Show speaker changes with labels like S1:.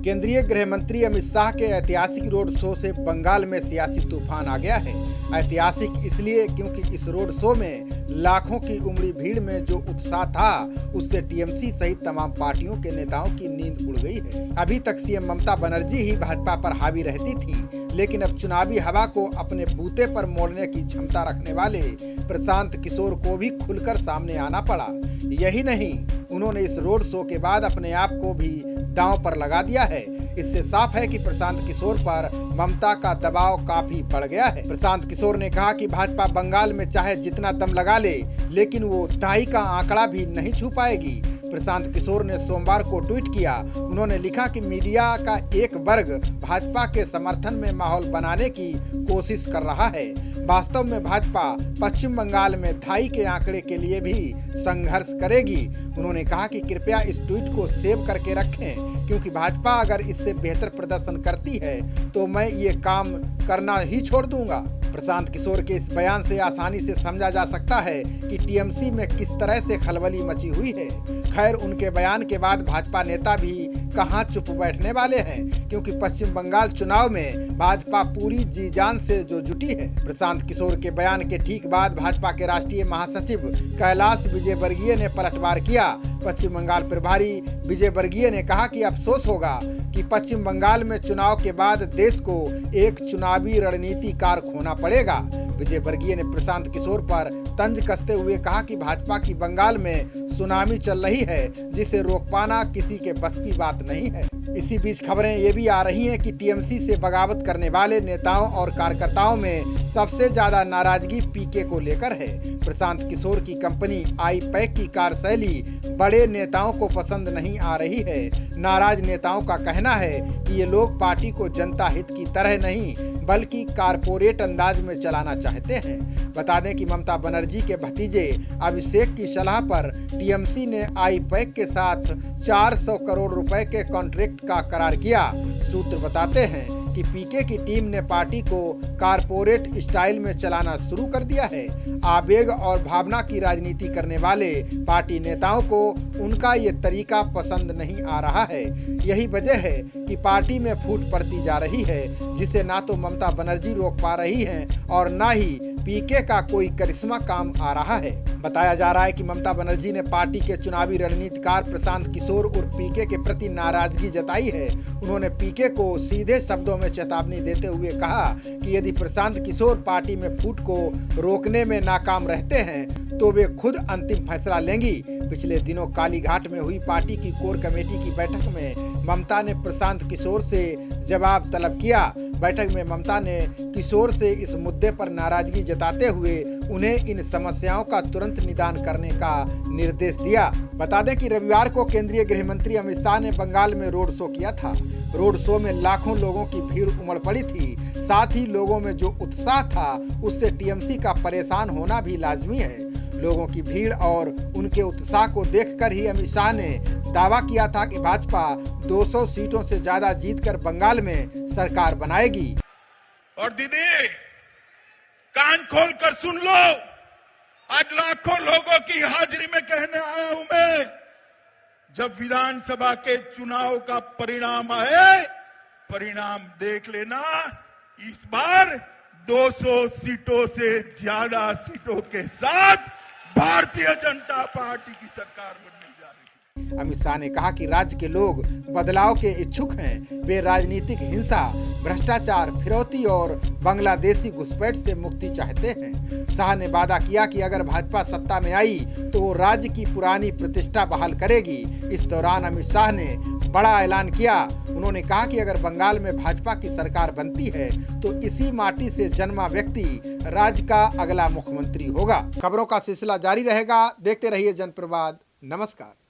S1: केंद्रीय गृह मंत्री अमित शाह के ऐतिहासिक रोड शो से बंगाल में सियासी तूफान आ गया है। ऐतिहासिक इसलिए क्योंकि इस रोड शो में लाखों की उमड़ी भीड़ में जो उत्साह था उससे टीएमसी सहित तमाम पार्टियों के नेताओं की नींद उड़ गई है। अभी तक सीएम ममता बनर्जी ही भाजपा पर हावी रहती थी, लेकिन अब चुनावी हवा को अपने बूते पर मोड़ने की क्षमता रखने वाले प्रशांत किशोर को भी खुलकर सामने आना पड़ा। यही नहीं, उन्होंने इस रोड शो के बाद अपने आप को भी दांव पर लगा दिया है। इससे साफ है कि प्रशांत किशोर पर ममता का दबाव काफी बढ़ गया है। प्रशांत किशोर ने कहा कि भाजपा बंगाल में चाहे जितना दम लगा ले, लेकिन वो दहाई का आंकड़ा भी नहीं छू पाएगी। प्रशांत किशोर ने सोमवार को ट्वीट किया। उन्होंने लिखा कि मीडिया का एक वर्ग भाजपा के समर्थन में माहौल बनाने की कोशिश कर रहा है। वास्तव में भाजपा पश्चिम बंगाल में दहाई के आंकड़े के लिए भी संघर्ष करेगी। उन्होंने कहा कि कृपया इस ट्वीट को सेव करके रखें, क्योंकि भाजपा अगर इससे बेहतर प्रदर्शन करती है तो मैं ये काम करना ही छोड़ दूंगा। प्रशांत किशोर के इस बयान से आसानी से समझा जा सकता है कि टीएमसी में किस तरह से खलबली मची हुई है। खैर, उनके बयान के बाद भाजपा नेता भी कहां चुप बैठने वाले हैं, क्योंकि पश्चिम बंगाल चुनाव में भाजपा पूरी जी जान से जो जुटी है। प्रशांत किशोर के बयान के ठीक बाद भाजपा के राष्ट्रीय महासचिव कैलाश विजयवर्गीय ने पलटवार किया। पश्चिम बंगाल प्रभारी विजयवर्गीय ने कहा कि अफसोस होगा कि पश्चिम बंगाल में चुनाव के बाद देश को एक चुनावी रणनीतिकार खोना पड़ेगा। विजयवर्गीय ने प्रशांत किशोर पर तंज कसते हुए कहा कि भाजपा की बंगाल में सुनामी चल रही है, जिसे रोक पाना किसी के बस की बात नहीं है। इसी बीच खबरें ये भी आ रही हैं कि टीएमसी से बगावत करने वाले नेताओं और कार्यकर्ताओं में सबसे ज्यादा नाराजगी पीके को लेकर है। प्रशांत किशोर की कंपनी आई-पैक की कार्यशैली बड़े नेताओं को पसंद नहीं आ रही है। नाराज नेताओं का कहना है कि ये लोग पार्टी को जनता हित की तरह नहीं बल्कि कारपोरेट अंदाज में चलाना चाहते हैं। बता दें कि ममता बनर्जी के भतीजे अभिषेक की सलाह पर टीएमसी ने आई-पैक के साथ 400 करोड़ रुपए के कॉन्ट्रैक्ट का करार किया। सूत्र बताते हैं कि पीके की टीम ने पार्टी को कारपोरेट स्टाइल में चलाना शुरू कर दिया है। आवेग और भावना की राजनीति करने वाले पार्टी नेताओं को उनका ये तरीका पसंद नहीं आ रहा है। यही वजह है कि पार्टी में फूट पड़ती जा रही है, जिसे ना तो ममता बनर्जी रोक पा रही हैं और ना ही पीके का कोई करिश्मा काम आ रहा है। बताया जा रहा है कि ममता बनर्जी ने पार्टी के चुनावी रणनीतिकार प्रशांत किशोर और पीके के प्रति नाराजगी जताई है। उन्होंने पीके को सीधे शब्दों में चेतावनी देते हुए कहा कि यदि प्रशांत किशोर पार्टी में फूट को रोकने में नाकाम रहते हैं तो वे खुद अंतिम फैसला लेंगी। पिछले दिनों कालीघाट में हुई पार्टी की कोर कमेटी की बैठक में ममता ने प्रशांत किशोर से जवाब तलब किया। बैठक में ममता ने किशोर से इस मुद्दे पर नाराजगी जताते हुए उन्हें इन समस्याओं का तुरंत निदान करने का निर्देश दिया। बता दें कि रविवार को केंद्रीय गृह मंत्री अमित शाह ने बंगाल में रोड शो किया था। रोड शो में लाखों लोगों की भीड़ उमड़ पड़ी थी। साथ ही लोगों में जो उत्साह था उससे टीएमसी का परेशान होना भी लाजमी है। लोगों की भीड़ और उनके उत्साह को देखकर ही अमित शाह ने दावा किया था कि भाजपा 200 सीटों से ज्यादा जीतकर बंगाल में सरकार बनाएगी।
S2: और दीदी, कान खोल कर सुन लो, आज लाखों लोगों की हाजिरी में कहने आया हूं मैं, जब विधानसभा के चुनाव का परिणाम आए, परिणाम देख लेना, इस बार 200 सीटों से ज्यादा सीटों के साथ भारतीय जनता पार्टी की सरकार बनने जा रही है।
S1: अमित शाह ने कहा कि राज्य के लोग बदलाव के इच्छुक हैं। वे राजनीतिक हिंसा, भ्रष्टाचार, फिरौती और बांग्लादेशी घुसपैठ से मुक्ति चाहते हैं। शाह ने वादा किया कि अगर भाजपा सत्ता में आई तो वो राज्य की पुरानी प्रतिष्ठा बहाल करेगी। इस दौरान अमित शाह ने बड़ा ऐलान किया। उन्होंने कहा कि अगर बंगाल में भाजपा की सरकार बनती है तो इसी माटी से जन्मा व्यक्ति राज्य का अगला मुख्यमंत्री होगा। खबरों का सिलसिला जारी रहेगा। देखते रहिए जनप्रवाद। नमस्कार।